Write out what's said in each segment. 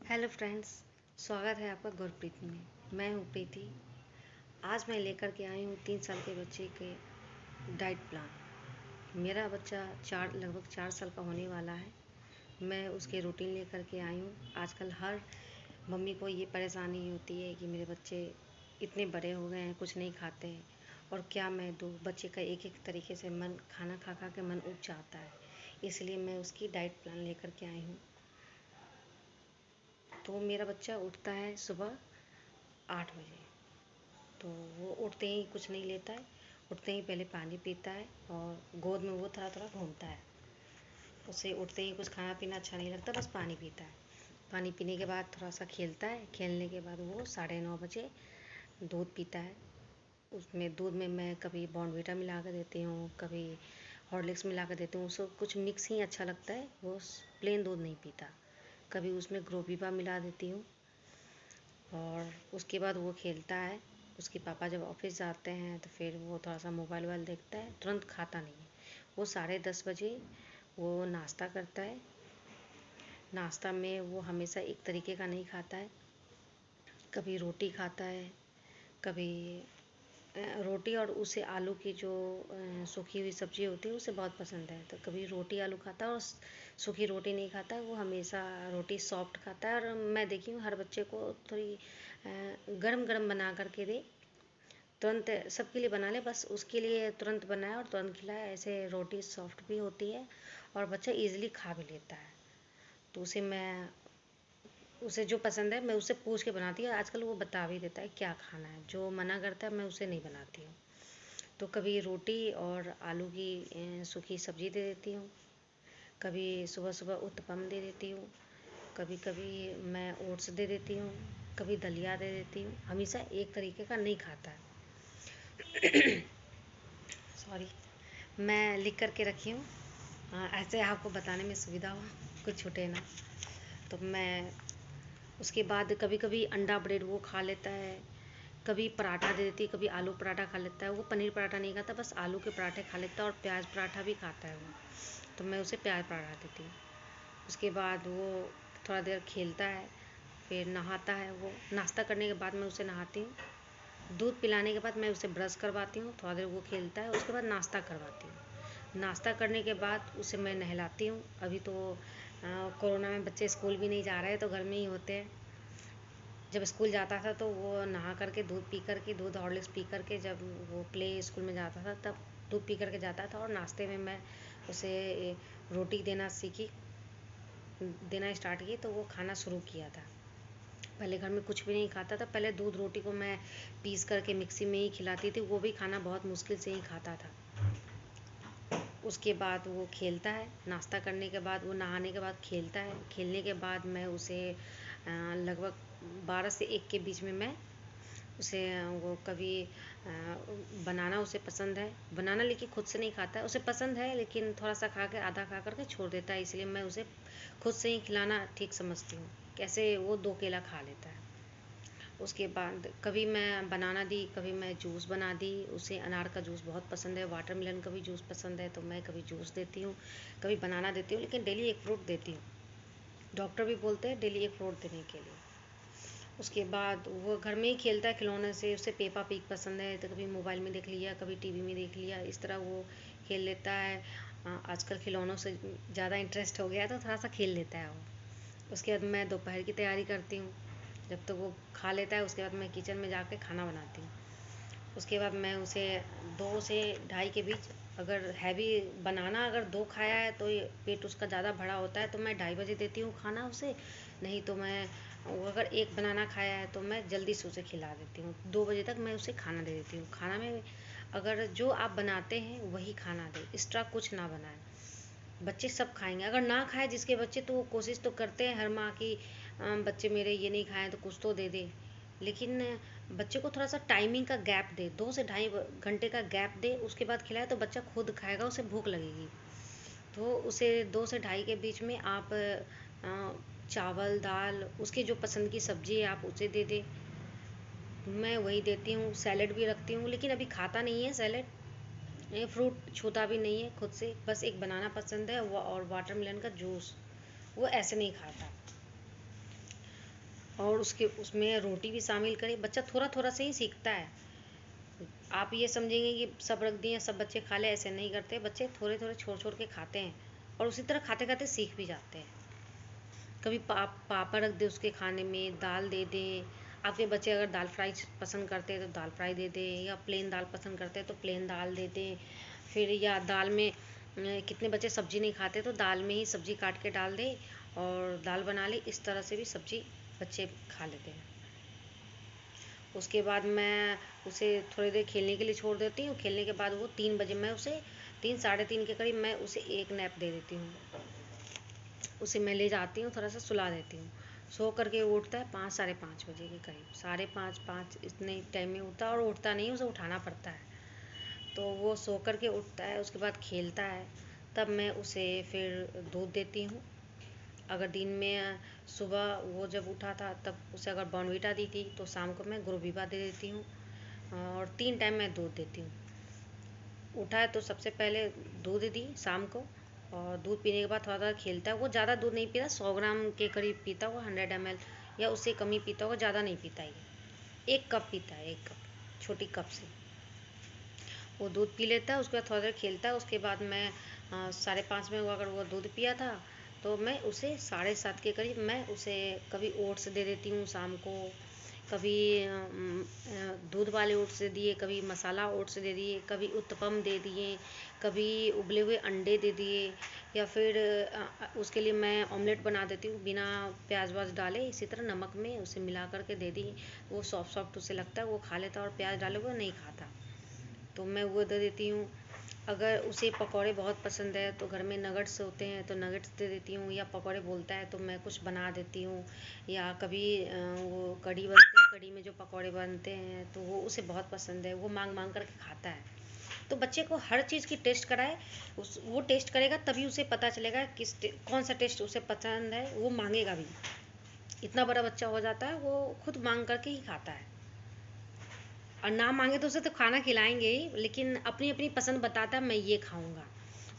Hello friends, स्वागत है आपका गुरप्रीत में। मैं हूँ प्रीति। आज मैं लेकर के आई हूँ 3 साल के बच्चे के डाइट प्लान। मेरा बच्चा लगभग 4 साल का होने वाला है। मैं उसके रूटीन लेकर के आई हूँ। आजकल हर मम्मी को ये परेशानी होती है कि मेरे बच्चे इतने बड़े हो गए हैं, कुछ नहीं खाते हैं और क्या मैं दूँ। बच्चे का एक एक तरीके से मन खाना खा खा के मन उब जाता है, इसलिए मैं उसकी डाइट प्लान लेकर के आई हूँ। तो मेरा बच्चा उठता है सुबह 8 बजे। तो वो उठते ही कुछ नहीं लेता है। उठते ही पहले पानी पीता है और गोद में वो थोड़ा थोड़ा घूमता है। उसे उठते ही कुछ खाना पीना अच्छा नहीं लगता, बस पानी पीता है। पानी पीने के बाद थोड़ा सा खेलता है। खेलने के बाद वो 9:30 बजे दूध पीता है। उसमें दूध में मैं कभी बॉर्नवीटा मिला कर देती हूँ, कभी हॉर्लिक्स मिला कर देती हूँ। उसको कुछ मिक्स ही अच्छा लगता है, वो प्लेन दूध नहीं पीता। कभी उसमें ग्रोविवा मिला देती हूँ और उसके बाद वो खेलता है। उसके पापा जब ऑफिस जाते हैं तो फिर वो थोड़ा सा मोबाइल वोबाइल देखता है, तुरंत खाता नहीं है। वो 10:30 बजे वो नाश्ता करता है। नाश्ता में वो हमेशा एक तरीके का नहीं खाता है। कभी रोटी खाता है, कभी रोटी और उसे आलू की जो सूखी हुई सब्ज़ी होती है उसे बहुत पसंद है। तो कभी रोटी आलू खाता है और सूखी रोटी नहीं खाता है। वो हमेशा रोटी सॉफ्ट खाता है। और मैं देखी हूँ हर बच्चे को थोड़ी गरम गरम बना करके दे, तुरंत सबके लिए बना ले, बस उसके लिए तुरंत बनाए और तुरंत खिलाए। ऐसे रोटी सॉफ्ट भी होती है और बच्चा इजीली खा भी लेता है। तो उसे जो पसंद है मैं उससे पूछ के बनाती हूँ। आजकल वो बता भी देता है क्या खाना है। जो मना करता है मैं उसे नहीं बनाती हूँ। तो कभी रोटी और आलू की सूखी सब्जी दे देती हूँ, कभी सुबह सुबह उत्पम दे देती हूँ, कभी कभी मैं ओट्स दे देती हूँ, कभी दलिया दे देती हूँ। हमेशा एक तरीके का नहीं खाता है। सॉरी, मैं लिख कर के रखी हूँ। ऐसे आपको बताने में सुविधा हो, कुछ छूटे ना। तो मैं उसके बाद कभी कभी अंडा ब्रेड वो खा लेता है। कभी पराठा दे देती, कभी आलू पराठा खा लेता है। वो पनीर पराठा नहीं खाता, बस आलू के पराठे खा लेता है और प्याज पराठा भी खाता है वो। तो मैं उसे प्याज पराठा देती हूँ। उसके बाद वो थोड़ा देर खेलता है, फिर नहाता है। वो नाश्ता करने के बाद मैं उसे नहाती हूँ। दूध पिलाने के बाद मैं उसे ब्रश करवाती हूँ। थोड़ा देर वो खेलता है, उसके बाद नाश्ता करवाती हूँ। नाश्ता करने के बाद उसे मैं नहलाती हूँ। अभी तो कोरोना में बच्चे स्कूल भी नहीं जा रहे हैं तो घर में ही होते हैं। जब स्कूल जाता था तो वो नहा करके दूध पी करके, दूध हॉर्लिक्स पी करके, जब वो प्ले स्कूल में जाता था तब दूध पी करके जाता था। और नाश्ते में मैं उसे रोटी देना स्टार्ट की तो वो खाना शुरू किया था। पहले घर में कुछ भी नहीं खाता था। पहले दूध रोटी को मैं पीस करके मिक्सी में ही खिलाती थी, वो भी खाना बहुत मुश्किल से ही खाता था। उसके बाद वो खेलता है। नाश्ता करने के बाद वो नहाने के बाद खेलता है। खेलने के बाद मैं उसे लगभग 12 से 1 के बीच में मैं उसे वो कभी बनाना उसे पसंद है। बनाना लेकिन खुद से नहीं खाता है। उसे पसंद है लेकिन थोड़ा सा खा के आधा खा करके छोड़ देता है, इसलिए मैं उसे खुद से ही खिलाना ठीक समझती हूँ। कैसे वो 2 केला खा लेता है। उसके बाद कभी मैं बनाना दी, कभी मैं जूस बना दी। उसे अनार का जूस बहुत पसंद है, वाटरमेलन का भी जूस पसंद है, तो मैं कभी जूस देती हूँ, कभी बनाना देती हूँ। लेकिन डेली एक फ्रूट देती हूँ। डॉक्टर भी बोलते हैं डेली एक फ्रूट देने के लिए। उसके बाद वो घर में ही खेलता है खिलौने से। उसे पेपा पिग पसंद है तो कभी मोबाइल में देख लिया, कभी टीवी में देख लिया, इस तरह वो खेल लेता है। आजकल खिलौनों से ज़्यादा इंटरेस्ट हो गया है तो थोड़ा सा खेल लेता है वो। उसके बाद मैं दोपहर की तैयारी करती हूँ। जब तक वो खा लेता है उसके बाद मैं किचन में जाके खाना बनाती हूँ। उसके बाद मैं उसे 2 से ढाई के बीच, अगर हैवी बनाना अगर 2 खाया है तो ये पेट उसका ज़्यादा भरा होता है तो मैं 2:30 बजे देती हूँ खाना उसे। नहीं तो मैं वो अगर 1 बनाना खाया है तो मैं जल्दी से उसे खिला देती हूँ। 2 बजे तक मैं उसे खाना दे देती हूँ। खाना में अगर जो आप बनाते हैं वही खाना दें, एक्स्ट्रा कुछ ना बनाएं। बच्चे सब खाएंगे। अगर ना खाए जिसके बच्चे तो वो कोशिश तो करते हैं हर माँ की, बच्चे मेरे ये नहीं खाएं तो कुछ तो दे दे। लेकिन बच्चे को थोड़ा सा टाइमिंग का गैप दे, 2 से ढाई घंटे का गैप दे, उसके बाद खिलाए तो बच्चा खुद खाएगा, उसे भूख लगेगी। तो उसे 2 से ढाई के बीच में आप चावल दाल, उसकी जो पसंद की सब्जी है आप उसे दे दें। मैं वही देती हूँ। सैलेड भी रखती हूँ लेकिन अभी खाता नहीं है सैलेड। ये फ्रूट छूता भी नहीं है खुद से, बस एक बनाना पसंद है वो और वाटरमेलन का जूस, वो ऐसे नहीं खाता। और उसके उसमें रोटी भी शामिल करें। बच्चा थोड़ा थोड़ा से ही सीखता है। आप ये समझेंगे कि सब रख दिए सब बच्चे खा ले, ऐसे नहीं करते। बच्चे थोड़े थोड़े छोड़ छोड़ के खाते हैं और उसी तरह खाते खाते सीख भी जाते हैं। कभी पापड़ रख दे उसके खाने में, दाल दे दें। आपके बच्चे अगर दाल फ्राई पसंद करते हैं तो दाल फ्राई दे दें, या प्लेन दाल पसंद करते हैं तो प्लेन दाल दे दें। फिर या दाल में कितने बच्चे सब्जी नहीं खाते तो दाल में ही सब्जी काट के डाल दें और दाल बना ले। इस तरह से भी सब्जी बच्चे खा लेते हैं। उसके बाद मैं उसे थोड़ी देर खेलने के लिए छोड़ देती हूँ। खेलने के बाद वो 3 बजे, मैं उसे 3 साढ़े 3 के करीब मैं उसे एक नैप दे देती हूँ। उसे मैं ले जाती हूँ, थोड़ा सा सुला देती हूँ। सो करके वो उठता है 5 साढ़े 5 बजे के करीब, 5:30 5 इतने टाइम में उठता है। और उठता नहीं, उसे उठाना पड़ता है। तो वो सो करके उठता है, उसके बाद खेलता है। तब मैं उसे फिर दूध देती हूँ। अगर दिन में सुबह वो जब उठा था तब उसे अगर बॉर्नवीटा दी थी तो शाम को मैं ग्रोविवा दे देती हूँ। और 3 टाइम मैं दूध देती हूँ। उठा है तो सबसे पहले दूध दी शाम को, और दूध पीने के बाद थोड़ा थोड़ा खेलता है। वो ज़्यादा दूध नहीं पीता, 100 ग्राम के करीब पीता होगा, 100 ml या उससे कम ही पीता होगा, ज़्यादा नहीं पीता ये। 1 कप पीता है, 1 कप छोटी कप से वो दूध पी लेता है। उसके बाद थोड़ा देर खेलता है। उसके बाद मैं 5:30 में वो अगर वो दूध पिया था तो मैं उसे 7:30 के करीब मैं उसे कभी ओट्स दे देती हूँ शाम को। कभी दूध वाले ओट्स दे दिए, कभी मसाला ओट्स दे दिए, कभी उत्तपम दे दिए, कभी उबले हुए अंडे दे दिए, या फिर उसके लिए मैं ऑमलेट बना देती हूँ बिना प्याज वाज डाले, इसी तरह नमक में उसे मिला करके दे दी। वो सॉफ्ट सॉफ्ट उसे लगता है, वो खा लेता है। और प्याज डाले हुए नहीं खाता तो मैं वो दे देती हूँ। अगर उसे पकौड़े बहुत पसंद है तो घर में नगट्स होते हैं तो नगट्स दे देती हूँ, या पकौड़े बोलता है तो मैं कुछ बना देती हूँ। या कभी वो कढ़ी बनती है, कढ़ी में जो पकौड़े बनते हैं तो वो उसे बहुत पसंद है, वो मांग मांग करके खाता है। तो बच्चे को हर चीज़ की टेस्ट कराए, वो टेस्ट करेगा तभी उसे पता चलेगा कौन सा टेस्ट उसे पसंद है, वो मांगेगा भी। इतना बड़ा बच्चा हो जाता है वो खुद मांग करके ही खाता है। और ना मांगे तो उसे तो खाना खिलाएंगे ही, लेकिन अपनी अपनी पसंद बताता है मैं ये खाऊंगा।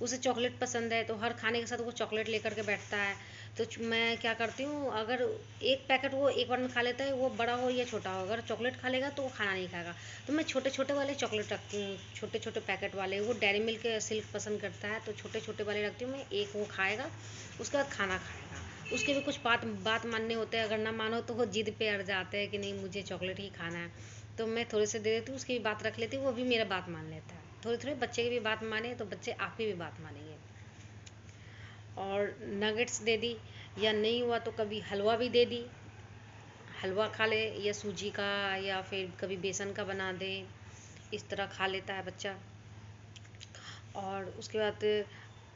उसे चॉकलेट पसंद है तो हर खाने के साथ वो चॉकलेट लेकर के बैठता है। तो मैं क्या करती हूँ, अगर एक पैकेट वो एक बार में खा लेता है, वो बड़ा हो या छोटा हो, अगर चॉकलेट खा लेगा तो वो खाना नहीं खाएगा। तो मैं छोटे छोटे वाले चॉकलेट रखती हूँ, छोटे छोटे पैकेट वाले। वो डेयरी मिल्क सिल्क पसंद करता है तो छोटे छोटे वाले रखती हूँ मैं। एक वो खाएगा, उसके बाद खाना खाएगा। उसके भी कुछ बात मानने होते हैं, अगर ना मानो तो वो जिद पे अड़ जाते हैं कि नहीं मुझे चॉकलेट ही खाना है। तो मैं थोड़े से दे देती हूँ, उसकी भी बात रख लेती हूँ, वो भी मेरा बात मान लेता है। थोड़े थोड़े बच्चे की भी बात माने तो बच्चे आपकी भी बात मानेंगे। और नगेट्स दे दी, या नहीं हुआ तो कभी हलवा भी दे दी, हलवा खा ले, या सूजी का, या फिर कभी बेसन का बना दे। इस तरह खा लेता है बच्चा। और उसके बाद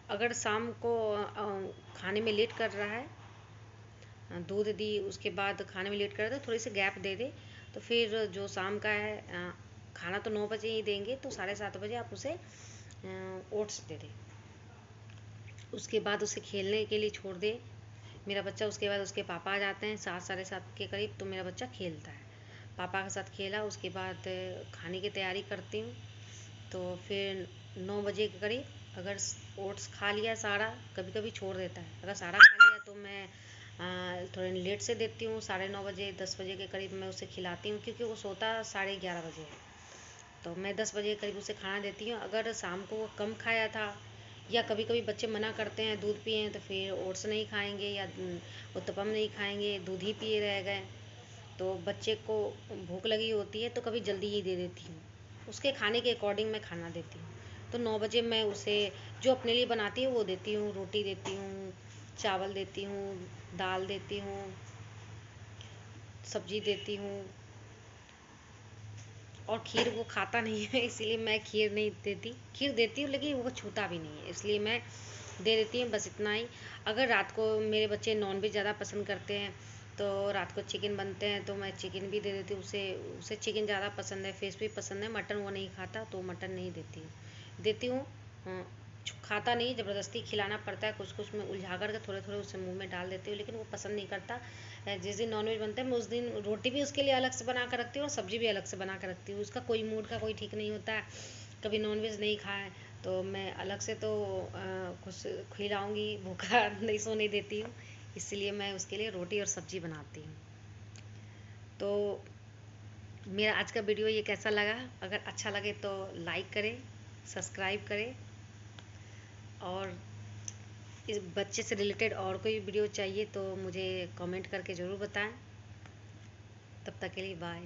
अगर शाम को खाने में लेट कर रहा है, दूध दी उसके बाद खाने में लेट कर रहा है तो थोड़ी सी गैप दे दे। तो फिर जो शाम का है खाना तो 9 बजे ही देंगे, तो 7:30 बजे आप उसे ओट्स दे दें। उसके बाद उसे खेलने के लिए छोड़ दे मेरा बच्चा। उसके बाद उसके पापा आ जाते हैं 7 साढ़े 7 के करीब, तो मेरा बच्चा खेलता है। पापा के साथ खेला, उसके बाद खाने की तैयारी करती हूँ। तो फिर 9 बजे के करीब अगर ओट्स खा लिया सारा, कभी कभी छोड़ देता है, अगर सारा खा लिया तो मैं थोड़े लेट से देती हूँ। 9:30 बजे 10 बजे के करीब मैं उसे खिलाती हूँ, क्योंकि वो सोता 11:30 बजे है। तो मैं 10 बजे के करीब उसे खाना देती हूँ। अगर शाम को वो कम खाया था, या कभी कभी बच्चे मना करते हैं दूध पिए तो फिर ओट्स नहीं खाएंगे या उत्तपम नहीं खाएंगे, दूध ही पिए रह गए, तो बच्चे को भूख लगी होती है तो कभी जल्दी ही दे देती हूँ। उसके खाने के अकॉर्डिंग मैं खाना देती हूँ। तो 9 बजे मैं उसे जो अपने लिए बनाती हूँ वो देती हूँ। रोटी देती हूँ, चावल देती हूँ, दाल देती हूँ, सब्जी देती हूँ। और खीर वो खाता नहीं है इसीलिए मैं खीर नहीं देती। खीर देती हूँ लेकिन वो छूता भी नहीं है, इसलिए मैं दे देती हूँ, बस इतना ही। अगर रात को मेरे बच्चे नॉनवेज ज़्यादा पसंद करते हैं तो रात को चिकन बनते हैं तो मैं चिकन भी दे देती हूँ। उसे उसे चिकन ज़्यादा पसंद है, फिश भी पसंद है, मटन वो नहीं खाता तो मटन नहीं देती हूँ। खाता नहीं, ज़बरदस्ती खिलाना पड़ता है। कुछ कुछ मैं उलझा कर के थोड़े थोड़े उसे मुंह में डाल देती हूँ, लेकिन वो पसंद नहीं करता। जिस दिन नॉनवेज बनता है मैं उस दिन रोटी भी उसके लिए अलग से बना कर रखती हूँ और सब्ज़ी भी अलग से बना कर रखती हूँ। उसका कोई मूड का कोई ठीक नहीं होता है, कभी नॉनवेज नहीं खाए तो मैं अलग से तो कुछ खिलाऊँगी, भूखा नहीं सोने देती हूँ, इसलिए मैं उसके लिए रोटी और सब्ज़ी बनाती हूँ। तो मेरा आज का वीडियो ये कैसा लगा? अगर अच्छा लगे तो लाइक करें, सब्सक्राइब करें, और इस बच्चे से रिलेटेड और कोई वीडियो चाहिए तो मुझे कमेंट करके ज़रूर बताएं। तब तक के लिए बाय।